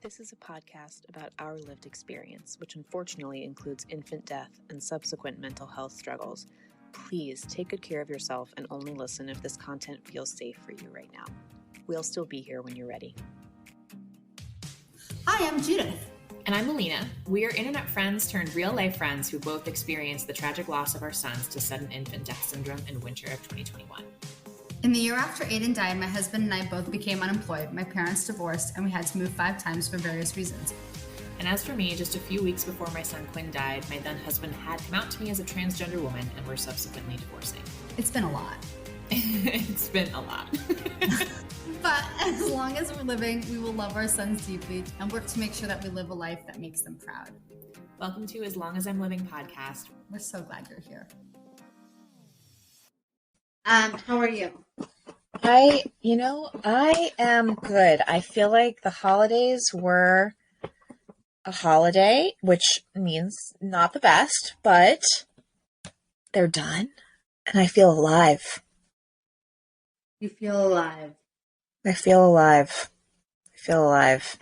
This is a podcast about our lived experience, which unfortunately includes infant death and subsequent mental health struggles. Please take good care of yourself and only listen if this content feels safe for you right now. We'll still be here when you're ready. Hi, I'm Judith. And I'm Alina. We are internet friends turned real-life friends who both experienced the tragic loss of our sons to sudden infant death syndrome in winter of 2021. In the year after Aiden died, my husband and I both became unemployed. My parents divorced, and we had to move 5 times for various reasons. And as for me, just a few weeks before my son Quinn died, my then husband had come out to me as a transgender woman, and we're subsequently divorcing. It's been a lot. It's been a lot. But as long as we're living, we will love our sons deeply and work to make sure that we live a life that makes them proud. Welcome to As Long As I'm Living podcast. We're so glad you're here. How are you? I am good. I feel like the holidays were a holiday, which means not the best, but they're done, and I feel alive. You feel alive. I feel alive.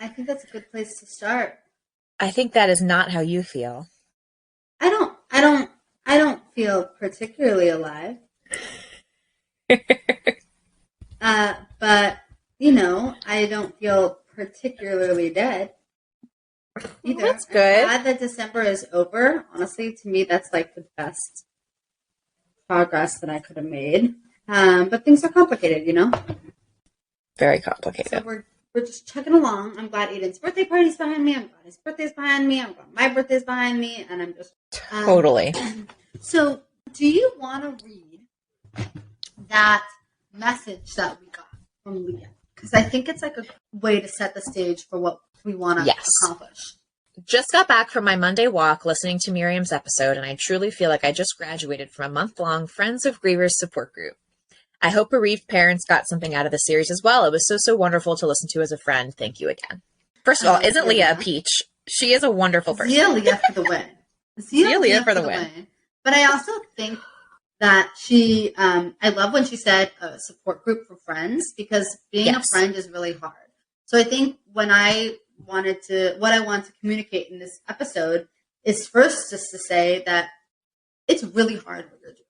I think that's a good place to start. I think that is not how you feel. I don't feel particularly alive. But, I don't feel particularly dead either. Well, that's good. I'm glad that December is over. Honestly, to me, that's like the best progress that I could have made. But things are complicated, Very complicated. So we're just chugging along. I'm glad Aiden's birthday party's behind me. I'm glad his birthday's behind me. I'm glad my birthday's behind me. And I'm just... Totally. So, do you want to read that message that we got from Leah? Because I think it's like a way to set the stage for what we want to accomplish. Just got back from my Monday walk listening to Miriam's episode, and I truly feel like I just graduated from a month-long Friends of Grievers support group. I hope bereaved parents got something out of the series as well. It was so wonderful to listen to as a friend. Thank you again. First of all, isn't Leah a peach? She is a wonderful person. Leah for the win. Leah for the win. But I also think that she, I love when she said a support group for friends, because being a friend is really hard. So I think what I want to communicate in this episode is first just to say that it's really hard what you're doing.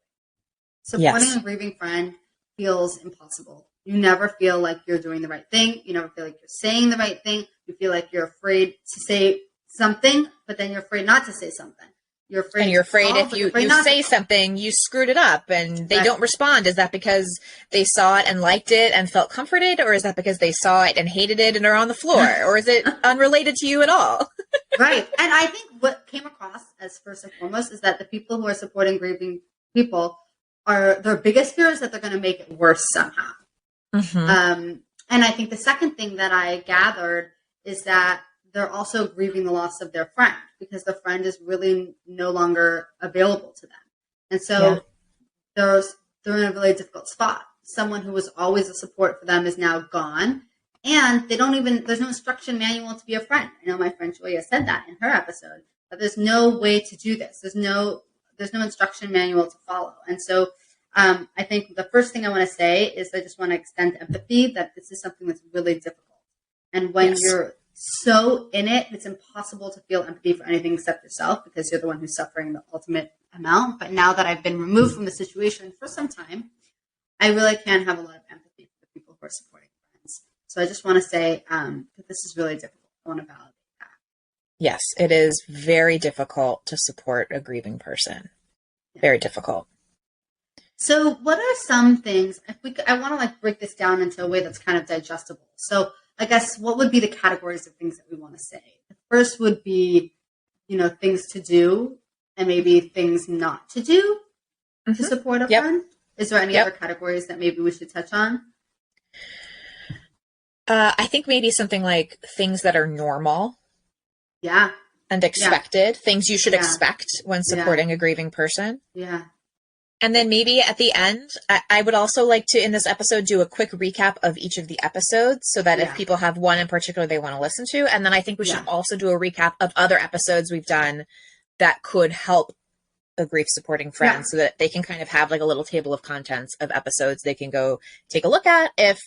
Supporting a grieving friend feels impossible. You never feel like you're doing the right thing. You never feel like you're saying the right thing. You feel like you're afraid to say something, but then you're afraid not to say something. You're afraid if you say something, you screwed it up and they don't respond. Is that because they saw it and liked it and felt comforted? Or is that because they saw it and hated it and are on the floor? Or is it unrelated to you at all? Right. And I think what came across as first and foremost is that the people who are supporting grieving people their biggest fear is that they're going to make it worse somehow. Mm-hmm. And I think the second thing that I gathered is that they're also grieving the loss of their friend, because the friend is really no longer available to them. And so they're in a really difficult spot. Someone who was always a support for them is now gone. And there's no instruction manual to be a friend. I know my friend Julia said that in her episode, but there's no way to do this. There's no instruction manual to follow. And so I think the first thing I want to say is I just want to extend empathy, that this is something that's really difficult. And when you're so in it, it's impossible to feel empathy for anything except yourself, because you're the one who's suffering the ultimate amount. But now that I've been removed from the situation for some time, I really can have a lot of empathy for the people who are supporting friends. So I just want to say that this is really difficult. I want to validate that. Yes, it is very difficult to support a grieving person. Yeah. Very difficult. So what are some things, I want to break this down into a way that's kind of digestible. So I guess what would be the categories of things that we want to say? The first would be, things to do, and maybe things not to do to support a friend. Is there any other categories that maybe we should touch on? I think maybe something like things that are normal. Yeah. And expected. Things you should expect when supporting a grieving person. Yeah. And then maybe at the end, I would also like to, in this episode, do a quick recap of each of the episodes, so that if people have one in particular they want to listen to. And then I think we should also do a recap of other episodes we've done that could help a grief supporting friend so that they can kind of have like a little table of contents of episodes they can go take a look at. If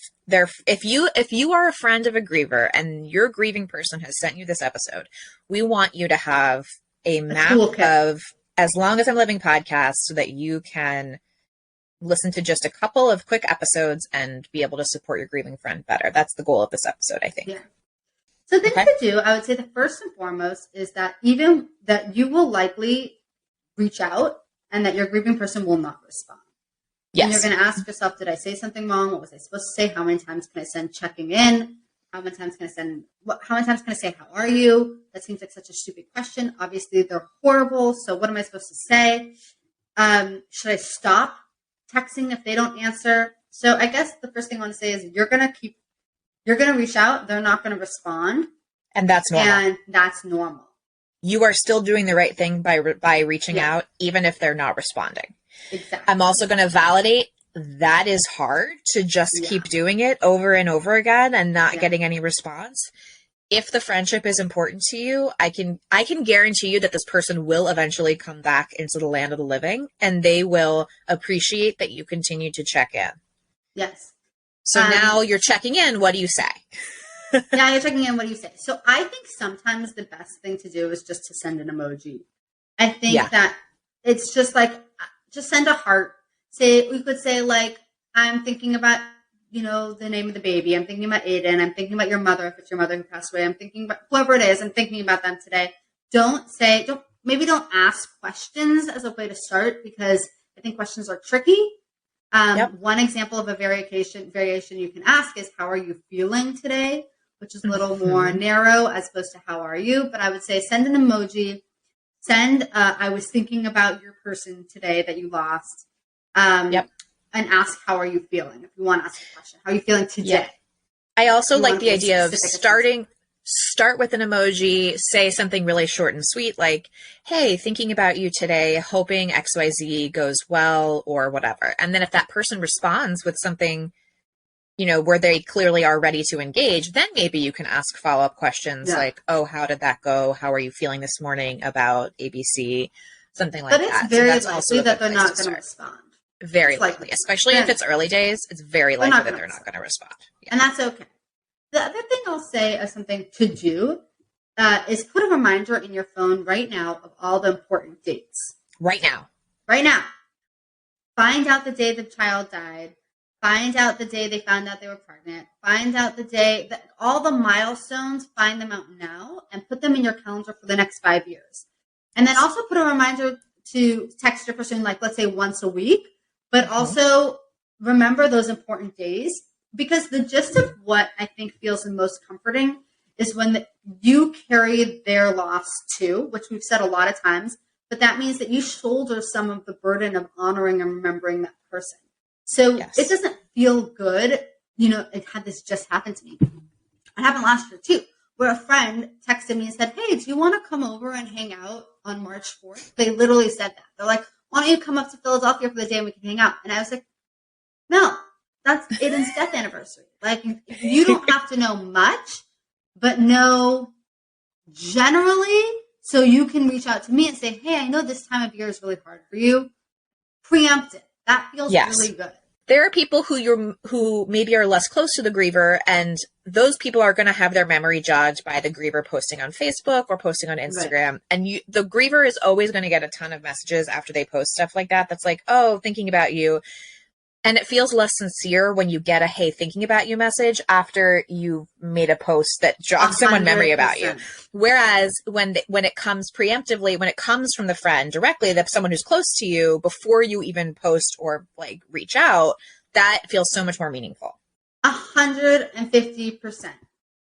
you are a friend of a griever and your grieving person has sent you this episode, we want you to have a map of As Long as I'm Living podcast so that you can listen to just a couple of quick episodes and be able to support your grieving friend better. That's the goal of this episode, I think. Yeah. So things to do, I would say the first and foremost is that even that you will likely reach out and that your grieving person will not respond. Yes. And you're going to ask yourself, did I say something wrong? What was I supposed to say? How many times can I send checking in? How many times can I say, how are you? That seems like such a stupid question. Obviously, they're horrible. So what am I supposed to say? Should I stop texting if they don't answer? So I guess the first thing I want to say is you're going to reach out. They're not going to respond. And that's normal. You are still doing the right thing by reaching out, even if they're not responding. Exactly. I'm also going to validate that is hard to just keep doing it over and over again and not getting any response. If the friendship is important to you, I can guarantee you that this person will eventually come back into the land of the living and they will appreciate that you continue to check in. Yes. So now you're checking in. What do you say? Now you're checking in. What do you say? So I think sometimes the best thing to do is just to send an emoji. I think that it's just like, just send a heart. We could say like, I'm thinking about, the name of the baby. I'm thinking about Aiden. I'm thinking about your mother. If it's your mother who passed away, I'm thinking about whoever it is. I'm thinking about them today. Don't ask questions as a way to start because I think questions are tricky. One example of a variation you can ask is, how are you feeling today? Which is a little more narrow as opposed to how are you? But I would say send an emoji. I was thinking about your person today that you lost. And ask, how are you feeling? If you want to ask a question, how are you feeling today? Yeah. I also like the idea of start with an emoji, say something really short and sweet, like, hey, thinking about you today, hoping XYZ goes well or whatever. And then if that person responds with something, where they clearly are ready to engage, then maybe you can ask follow-up questions like, oh, how did that go? How are you feeling this morning about ABC? Something like that. But it's very likely that they're not going to respond. Very likely, especially if it's early days, it's very likely that they're not going to respond. Yeah. And that's okay. The other thing I'll say as something to do is put a reminder in your phone right now of all the important dates. Right now. Find out the day the child died. Find out the day they found out they were pregnant. Find out the day that all the milestones, find them out now and put them in your calendar for the next 5 years. And then also put a reminder to text your person, like, let's say once a week. But also remember those important days, because the gist of what I think feels the most comforting is when you carry their loss too, which we've said a lot of times, but that means that you shoulder some of the burden of honoring and remembering that person. So it doesn't feel good. It had this just happen to me. It happened last year too, where a friend texted me and said, hey, do you want to come over and hang out on March 4th? They literally said that. They're like, why don't you come up to Philadelphia for the day and we can hang out? And I was like, no, that's Aiden's death anniversary. Like, you don't have to know much, but know generally so you can reach out to me and say, hey, I know this time of year is really hard for you. Preempt it. That feels really good. There are people who maybe are less close to the griever, and those people are going to have their memory jogged by the griever posting on Facebook or posting on Instagram. Right. And the griever is always going to get a ton of messages after they post stuff like that. That's like, oh, thinking about you. And it feels less sincere when you get a, hey, thinking about you message after you've made a post that jogs someone memory about you. Whereas when it comes preemptively, when it comes from the friend directly, that's someone who's close to you before you even post or like reach out, that feels so much more meaningful. 150%.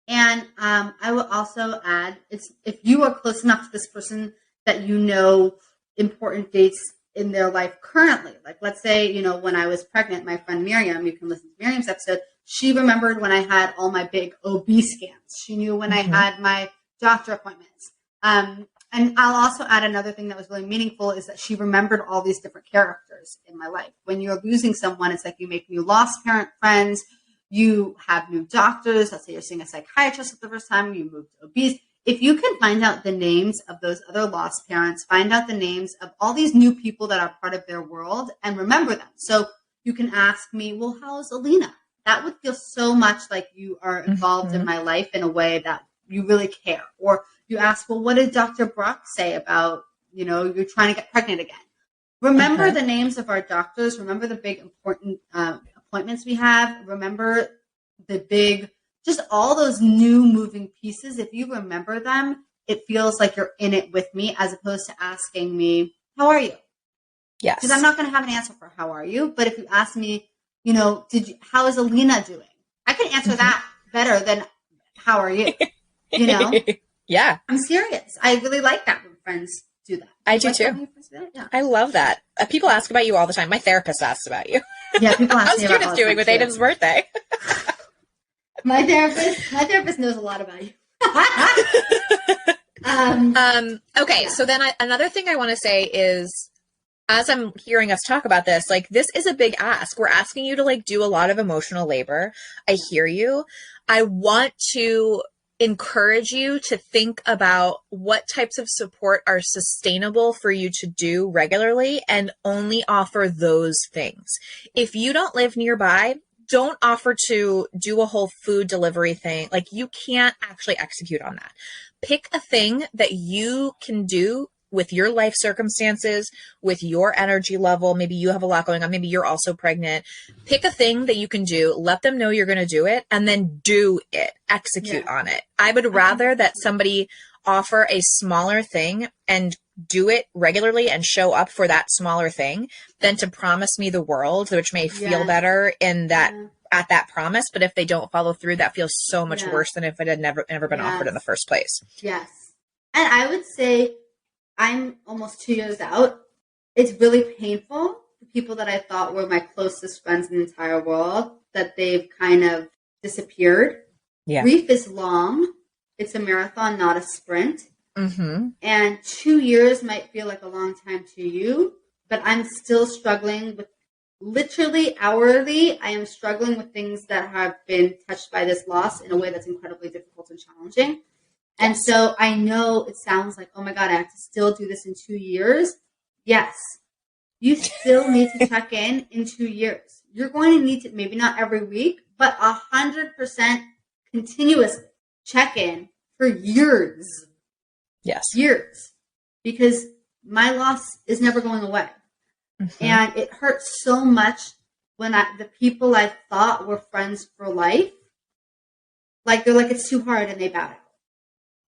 And I will also add, if you are close enough to this person that you know important dates in their life currently. Like, let's say, when I was pregnant, my friend Miriam, you can listen to Miriam's episode, she remembered when I had all my big OB scans. She knew when I had my doctor appointments. And I'll also add another thing that was really meaningful is that she remembered all these different characters in my life. When you're losing someone, it's like you make new lost parent friends, you have new doctors. Let's say you're seeing a psychiatrist for the first time, you move to OBs. if you can find out the names of those other lost parents, find out the names of all these new people that are part of their world and remember them. So you can ask me, well, how's Alina? That would feel so much like you are involved in my life in a way that you really care. Or you ask, well, what did Dr. Brock say about, you're trying to get pregnant again? Remember the names of our doctors. Remember the big important appointments we have. Remember the big, just all those new moving pieces. If you remember them, it feels like you're in it with me as opposed to asking me, how are you? Yes. Because I'm not going to have an answer for how are you. But if you ask me, how is Alina doing? I can answer that better than how are you? Yeah. I'm serious. I really like that when friends do that. I do too. Yeah. I love that. People ask about you all the time. My therapist asks about you. Yeah, people ask me about Judith doing with Aiden's birthday? My therapist knows a lot about you. Okay, so then another thing I want to say is, as I'm hearing us talk about this, like, this is a big ask. We're asking you to, like, do a lot of emotional labor. I hear you. I want to encourage you to think about what types of support are sustainable for you to do regularly and only offer those things. If you don't live nearby, don't offer to do a whole food delivery thing. Like, you can't actually execute on that. Pick a thing that you can do with your life circumstances, with your energy level. Maybe you have a lot going on. Maybe you're also pregnant. Pick a thing that you can do. Let them know you're going to do it, and then do it. Execute on it. I would rather that somebody offer a smaller thing and do it regularly and show up for that smaller thing than to promise me the world, which may feel better in that at that promise. But if they don't follow through, that feels so much worse than if it had never been offered in the first place. Yes. And I would say, I'm almost 2 years out. It's really painful. The people that I thought were my closest friends in the entire world, that they've kind of disappeared. Yeah. Grief is long. It's a marathon, not a sprint. Mm-hmm. And 2 years might feel like a long time to you, but I'm still struggling with, literally hourly, I am struggling with things that have been touched by this loss in a way that's incredibly difficult and challenging. And so I know it sounds like, oh my God, I have to still do this in 2 years. Yes, you still need to check in 2 years. You're going to need to, maybe not every week, but 100% continuously check in for years. Yes. Years. Because my loss is never going away. Mm-hmm. And it hurts so much when the people I thought were friends for life, like they're like, it's too hard and they bow out.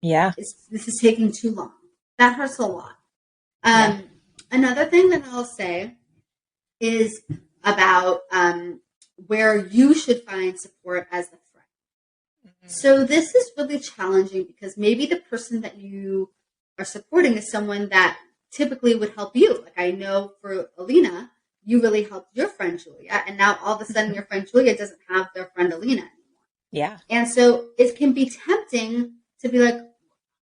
Yeah. This is taking too long. That hurts a lot. Another thing that I'll say is about where you should find support as a friend. Mm-hmm. So this is really challenging because maybe the person that you are supporting is someone that typically would help you. Like, I know for Alina, you really helped your friend Julia, and now all of a sudden your friend Julia doesn't have their friend Alina anymore. Yeah. And so it can be tempting to be like,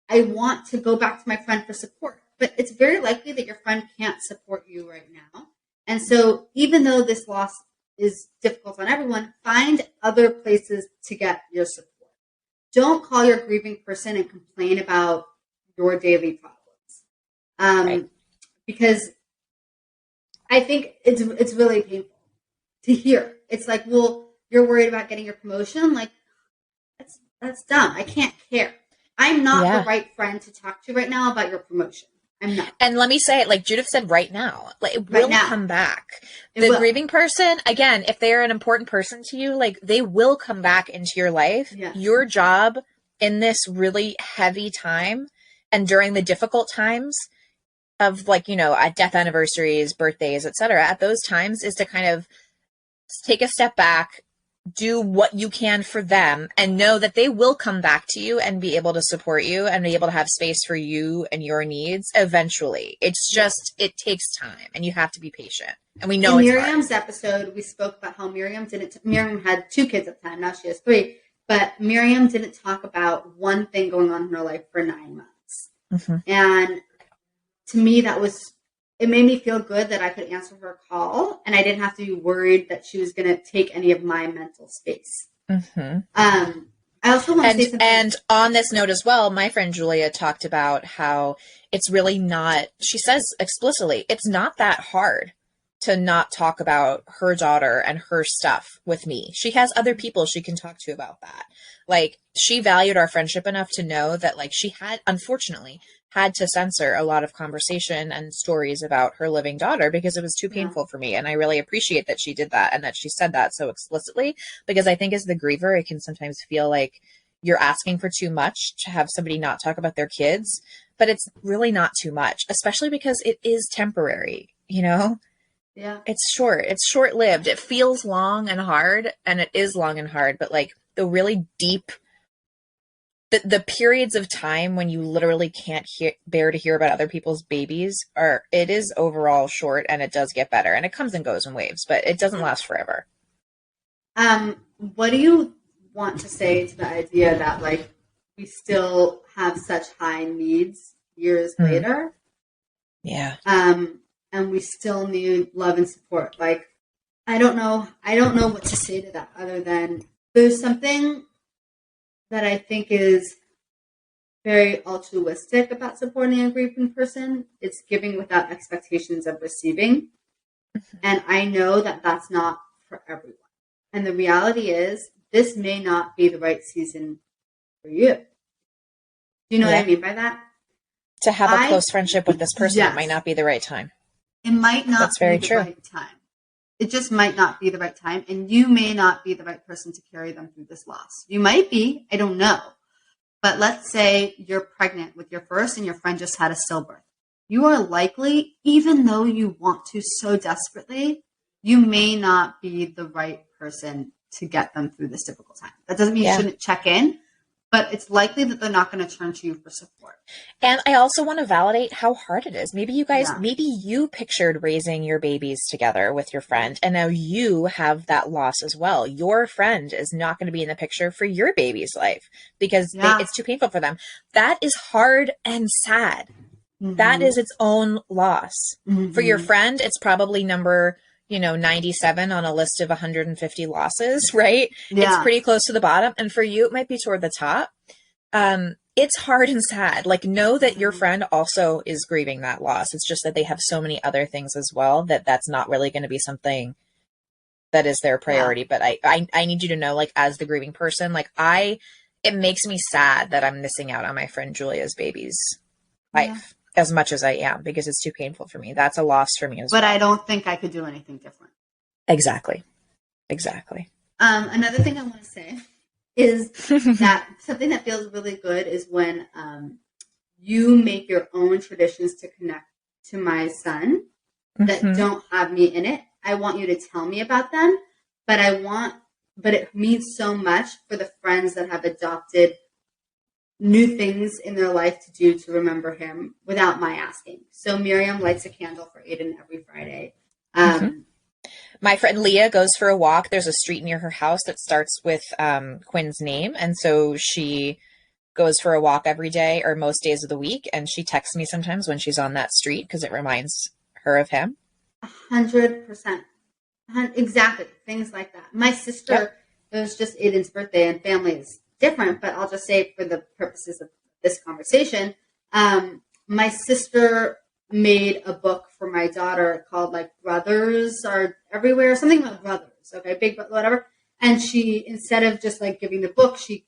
I want to go back to my friend for support, but it's very likely that your friend can't support you right now. And so even though this loss is difficult on everyone, find other places to get your support. Don't call your grieving person and complain about your daily problems. Because I think it's really painful to hear. It's like, well, you're worried about getting your promotion. Like, that's dumb. I can't care. I'm not the right friend to talk to right now about your promotion. I'm not. And let me say it, like Judith said, right now. Like, it will come back. The grieving person, again, if they are an important person to you, like, they will come back into your life. Yeah. Your job in this really heavy time and during the difficult times of, like, at death anniversaries, birthdays, etc., at those times is to kind of take a step back, do what you can for them, and know that they will come back to you and be able to support you and be able to have space for you and your needs eventually. It's just, it takes time and you have to be patient. And we know in it's Miriam's hard. Episode, we spoke about how Miriam had 2 kids at the time. Now she has 3. But Miriam didn't talk about one thing going on in her life for 9 months. Mm-hmm. And to me, it made me feel good that I could answer her call and I didn't have to be worried that she was going to take any of my mental space. Mm-hmm. I also want to say something. And on this note as well, my friend Julia talked about how it's really not, she says explicitly, it's not that hard to not talk about her daughter and her stuff with me. She has other people she can talk to about that. Like, she valued our friendship enough to know that, like, she had, unfortunately, had to censor a lot of conversation and stories about her living daughter because it was too painful for me. And I really appreciate that she did that and that she said that so explicitly, because I think as the griever, it can sometimes feel like you're asking for too much to have somebody not talk about their kids, but it's really not too much, especially because it is temporary, you know? Yeah. It's short-lived. It feels long and hard, and it is long and hard, but like the really deep, the periods of time when you literally can't bear to hear about other people's babies it is overall short, and it does get better, and it comes and goes in waves, but it doesn't last forever. What do you want to say to the idea that, like, we still have such high needs years later? Yeah. And we still need love and support. Like, I don't know what to say to that other than there's something that I think is very altruistic about supporting a grieving person. It's giving without expectations of receiving. And I know that that's not for everyone. And the reality is, this may not be the right season for you. Do you know what I mean by that? To have a close friendship with this person, yes. It might not be the right time. It might not be the right time. It just might not be the right time. And you may not be the right person to carry them through this loss. You might be. I don't know. But let's say you're pregnant with your first and your friend just had a stillbirth. You are likely, even though you want to so desperately, you may not be the right person to get them through this difficult time. That doesn't mean you shouldn't check in, but it's likely that they're not going to turn to you for support. And I also want to validate how hard it is. Maybe you guys, maybe you pictured raising your babies together with your friend, and now you have that loss as well. Your friend is not going to be in the picture for your baby's life because it's too painful for them. That is hard and sad. Mm-hmm. That is its own loss. Mm-hmm. For your friend, it's probably number 97 on a list of 150 losses, right? Yeah. It's pretty close to the bottom. And for you, it might be toward the top. It's hard and sad. Like, know that your friend also is grieving that loss. It's just that they have so many other things as well that's not really going to be something that is their priority. Yeah. But I need you to know, like, as the grieving person, like, it makes me sad that I'm missing out on my friend Julia's baby's life. As much as I am, because it's too painful for me. That's a loss for me as well. But I don't think I could do anything different. Exactly. Another thing I want to say is that something that feels really good is when you make your own traditions to connect to my son that don't have me in it. I want you to tell me about them, but it means so much for the friends that have adopted new things in their life to do to remember him without my asking. So Miriam lights a candle for Aiden every Friday. My friend Leah goes for a walk. There's a street near her house that starts with Quinn's name. And so she goes for a walk every day or most days of the week. And she texts me sometimes when she's on that street because it reminds her of him. 100%. Exactly. Things like that. My sister, it was just Aiden's birthday and family is different, but I'll just say for the purposes of this conversation, my sister made a book for my daughter called like Brothers Are Everywhere, something about brothers, okay, big whatever. And she, instead of just like giving the book, she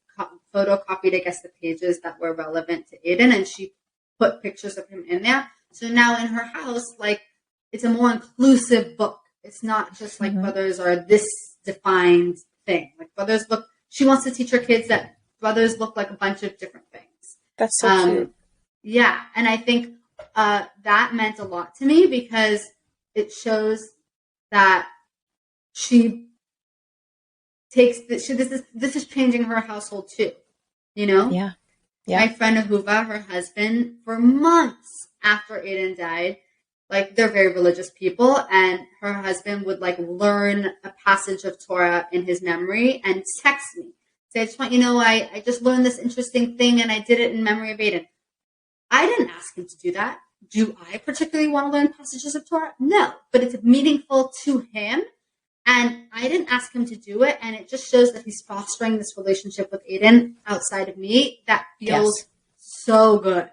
photocopied, I guess, the pages that were relevant to Aiden, and she put pictures of him in there. So now in her house, like, it's a more inclusive book. It's not just like brothers are this defined thing. Like, brothers look. She wants to teach her kids that brothers look like a bunch of different things. That's so cute. Yeah. And I think that meant a lot to me because it shows that she takes this is changing her household too. You know? Yeah. My friend Ahuva, her husband, for months after Aiden died, like, they're very religious people, and her husband would like learn a passage of Torah in his memory and text me. Say, I just want you to know, I just learned this interesting thing and I did it in memory of Aiden. I didn't ask him to do that. Do I particularly want to learn passages of Torah? No, but it's meaningful to him. And I didn't ask him to do it. And it just shows that he's fostering this relationship with Aiden outside of me that feels so good.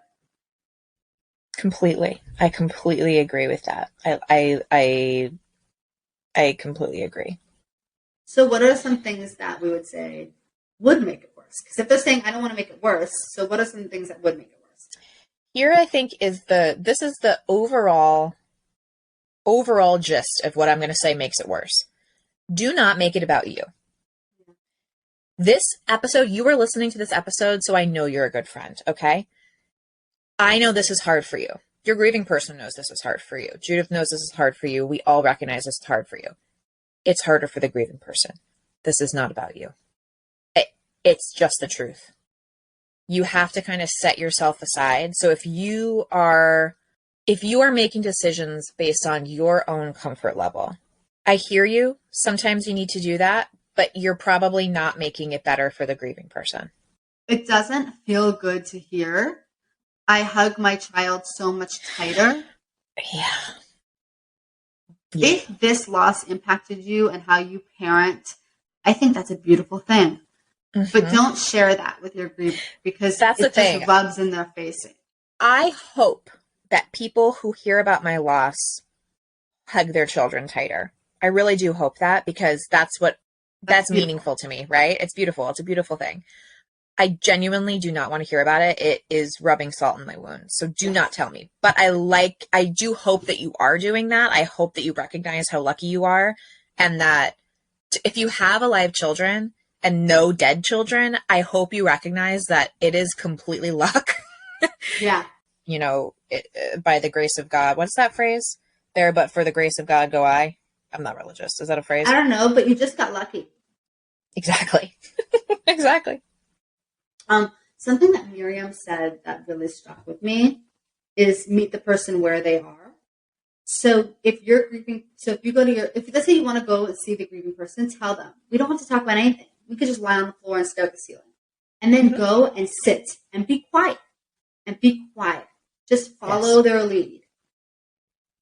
Completely. I completely agree with that. I completely agree. So what are some things that we would say would make it worse? Because if they're saying, I don't want to make it worse, so what are some things that would make it worse? Here, I think, this is the overall gist of what I'm going to say makes it worse. Do not make it about you. This episode, you are listening to this episode, so I know you're a good friend, okay? I know this is hard for you. Your grieving person knows this is hard for you. Judith knows this is hard for you. We all recognize this is hard for you. It's harder for the grieving person. This is not about you. It's just the truth. You have to kind of set yourself aside. So if you are making decisions based on your own comfort level, I hear you. Sometimes you need to do that, but you're probably not making it better for the grieving person. It doesn't feel good to hear. I hug my child so much tighter. Yeah. If this loss impacted you and how you parent, I think that's a beautiful thing. Mm-hmm. But don't share that with your griever because that's it just rubs in their face. I hope that people who hear about my loss hug their children tighter. I really do hope that, because that's meaningful to me, right? It's beautiful. It's a beautiful thing. I genuinely do not want to hear about it. It is rubbing salt in my wound. So do not tell me. But I do hope that you are doing that. I hope that you recognize how lucky you are, and that if you have alive children and no dead children, I hope you recognize that it is completely luck. Yeah. By the grace of God. What's that phrase? There, but for the grace of God go I. I'm not religious. Is that a phrase? I don't know, but you just got lucky. Exactly. Exactly. Something that Miriam said that really struck with me is meet the person where they are. So if you're grieving, let's say you want to go and see the grieving person, tell them, we don't have to talk about anything. We could just lie on the floor and stare at the ceiling. And then go and sit and be quiet. Just follow their lead.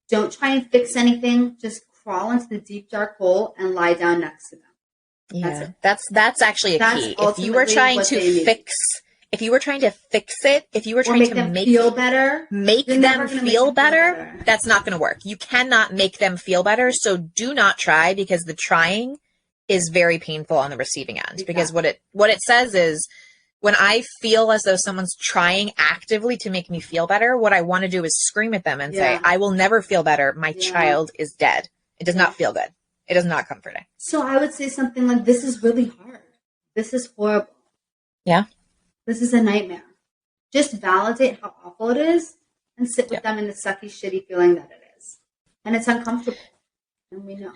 Don't try and fix anything. Just crawl into the deep, dark hole and lie down next to them. Yeah, that's actually a key. If you were trying to fix it, if you were trying to make them feel better, that's not going to work. You cannot make them feel better. So do not try, because the trying is very painful on the receiving end. Because what it says is, when I feel as though someone's trying actively to make me feel better, what I want to do is scream at them and say, I will never feel better. My child is dead. It does not feel good. It is not comforting. So I would say something like, this is really hard. This is horrible. Yeah. This is a nightmare. Just validate how awful it is and sit with them in the sucky, shitty feeling that it is. And it's uncomfortable. And we know.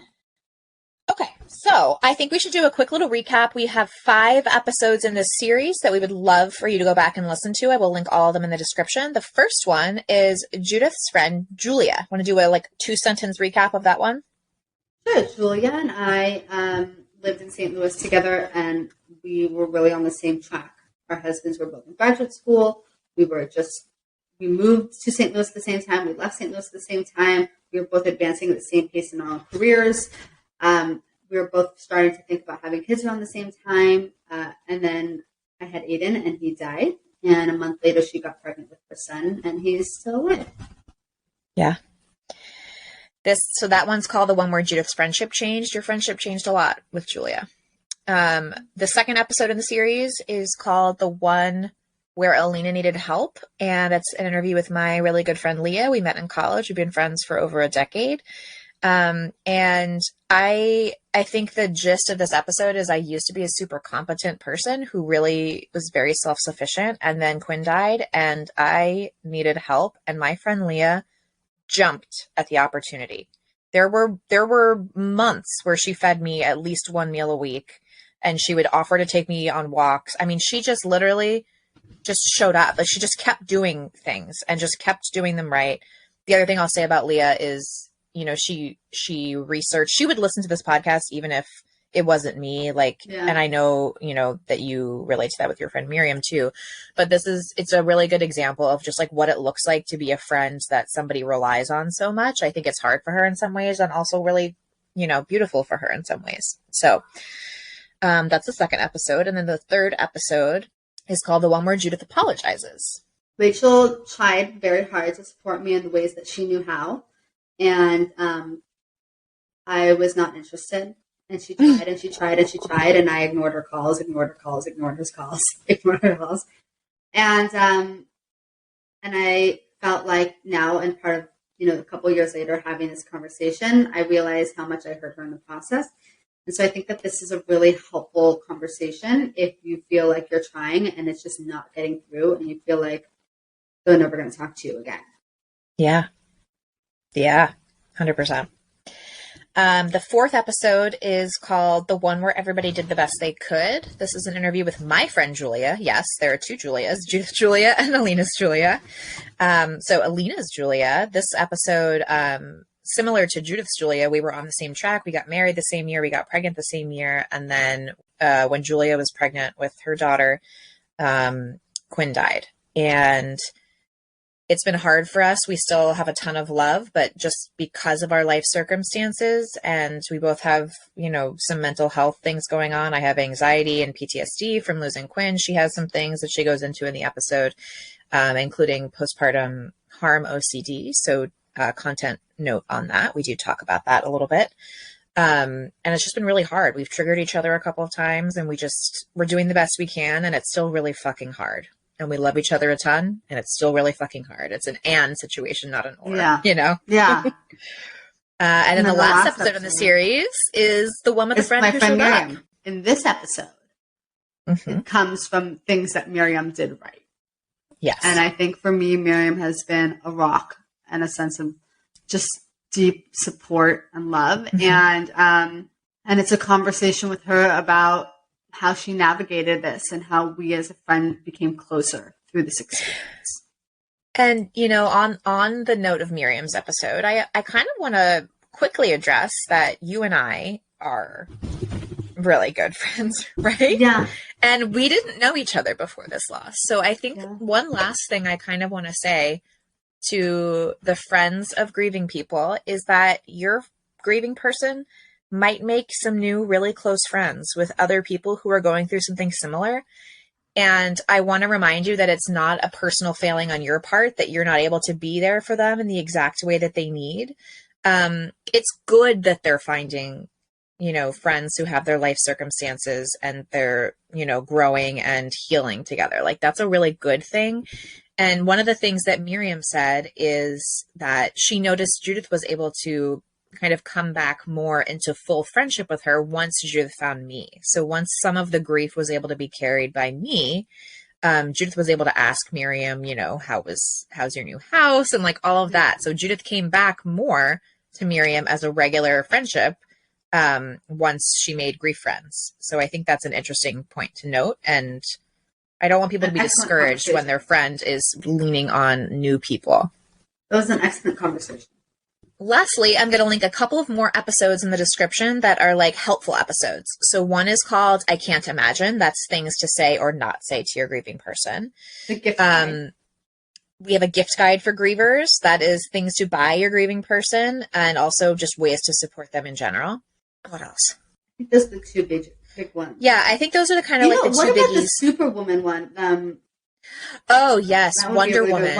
Okay, so I think we should do a quick little recap. We have 5 episodes in this series that we would love for you to go back and listen to. I will link all of them in the description. The first one is Judith's friend, Julia. Want to do a 2-sentence recap of that one? Sure. Julia and I lived in St. Louis together, and we were really on the same track. Our husbands were both in graduate school. We moved to St. Louis at the same time. We left St. Louis at the same time. We were both advancing at the same pace in our own careers. We were both starting to think about having kids around the same time. And then I had Aiden, and he died. And a month later, she got pregnant with her son, and he's still alive. Yeah. So that one's called the one where Judith's friendship changed. Your friendship changed a lot with Julia. The second episode in the series is called the one where Alina needed help. And it's an interview with my really good friend, Leah. We met in college. We've been friends for over a decade. And I think the gist of this episode is I used to be a super competent person who really was very self-sufficient. And then Quinn died and I needed help. And my friend Leah jumped at the opportunity. There were months where she fed me at least one meal a week, and she would offer to take me on walks. I mean, she just literally just showed up. She just kept doing things and just kept doing them right. The other thing I'll say about Leah is, she researched, she would listen to this podcast even if it wasn't me, and I know, that you relate to that with your friend Miriam too, but it's a really good example of just what it looks like to be a friend that somebody relies on so much. I think it's hard for her in some ways, and also really beautiful for her in some ways. So that's the second episode. And then the third episode is called the one where Judith apologizes. Rachel tried very hard to support me in the ways that she knew how. And I was not interested. And she tried and she tried and she tried. And I ignored her calls, ignored her calls, ignored her calls, ignored her calls. And I felt like now, and part of, a couple of years later having this conversation, I realized how much I hurt her in the process. And so I think that this is a really helpful conversation if you feel like you're trying and it's just not getting through and you feel like they're never going to talk to you again. Yeah. Yeah. 100%. The fourth episode is called the one where everybody did the best they could. This is an interview with my friend Julia. Yes, there are two Julias, Judith Julia and Alina's Julia. So Alina's Julia, this episode, similar to Judith's Julia, we were on the same track. We got married the same year. We got pregnant the same year. And then when Julia was pregnant with her daughter, Quinn died. And it's been hard for us. We still have a ton of love, but just because of our life circumstances, and we both have, some mental health things going on. I have anxiety and PTSD from losing Quinn. She has some things that she goes into in the episode, including postpartum harm OCD. So content note on that. We do talk about that a little bit. And it's just been really hard. We've triggered each other a couple of times and we're doing the best we can. And it's still really fucking hard. And we love each other a ton, and it's still really fucking hard. It's an and situation, not an or, Yeah. Yeah. And then the last episode in the series is the one with the friend who showed Miriam. up. In this episode, it comes from things that Miriam did right. Yes. And I think for me, Miriam has been a rock and a sense of just deep support and love. And it's a conversation with her about how she navigated this and how we as a friend became closer through this experience. And, on the note of Miriam's episode, I kind of want to quickly address that you and I are really good friends, right? Yeah. And we didn't know each other before this loss. So I think one last thing I kind of want to say to the friends of grieving people is that your grieving person might make some new really close friends with other people who are going through something similar. And I want to remind you that it's not a personal failing on your part that you're not able to be there for them in the exact way that they need. It's good that they're finding, friends who have their life circumstances and they're, growing and healing together. Like that's a really good thing. And one of the things that Miriam said is that she noticed Judith was able to kind of come back more into full friendship with her once Judith found me. So once some of the grief was able to be carried by me, Judith was able to ask Miriam, how's your new house and like all of that. So Judith came back more to Miriam as a regular friendship once she made grief friends. So I think that's an interesting point to note. And I don't want people to be discouraged when their friend is leaning on new people. That was an excellent conversation. Lastly, I'm going to link a couple of more episodes in the description that are like helpful episodes. So one is called I Can't Imagine. That's things to say or not say to your grieving person. The gift guide. We have a gift guide for grievers. That is things to buy your grieving person and also just ways to support them in general. What else? I think those are the two big ones. Yeah, I think those are the kind of like the two biggies. What about the Superwoman one? Oh, yes. Wonder Woman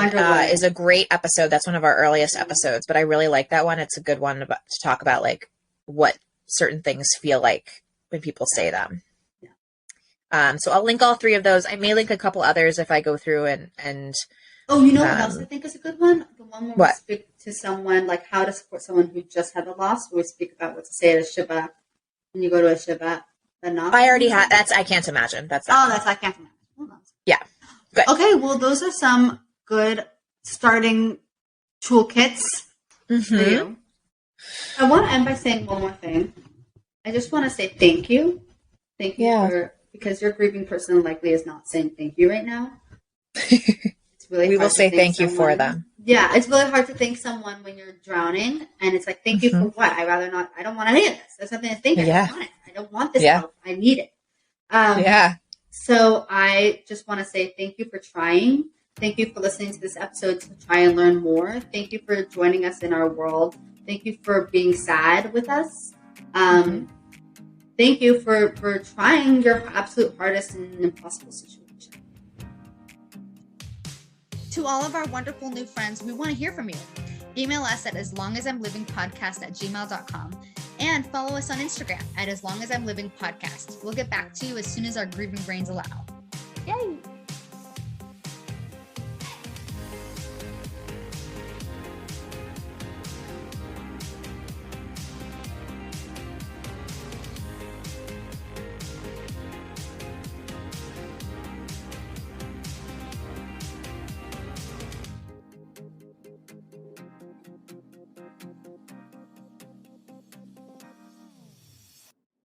is a great episode. That's one of our earliest episodes, but I really like that one. It's a good one to talk about like what certain things feel like when people say them. Yeah. So I'll link all three of those. I may link a couple others if I go through and Oh, you know what else I think is a good one? The one where we speak to someone, like how to support someone who just had a loss, where we speak about what to say at a Shiva when you go to a Shiva. I already have. That's I Can't Imagine. That's I Can't Imagine. Hold on. Yeah. Good. Okay, well, those are some good starting toolkits for you. I want to end by saying one more thing. I just want to say thank you. Thank you because your grieving person likely is not saying thank you right now. It's really we hard will say thank someone. you for them. Yeah, it's really hard to thank someone when you're drowning, and it's like, thank you for what? I don't want any of this. There's nothing to thank you. I don't want this help. I need it. So I just want to say thank you for trying. Thank you for listening to this episode to try and learn more. Thank you for joining us in our world. Thank you for being sad with us. Thank you for trying your absolute hardest in an impossible situation. To all of our wonderful new friends, we want to hear from you. Email us at aslongasimlivingpodcast@gmail.com and follow us on Instagram at aslongasimlivingpodcast. We'll get back to you as soon as our grieving brains allow. Yay!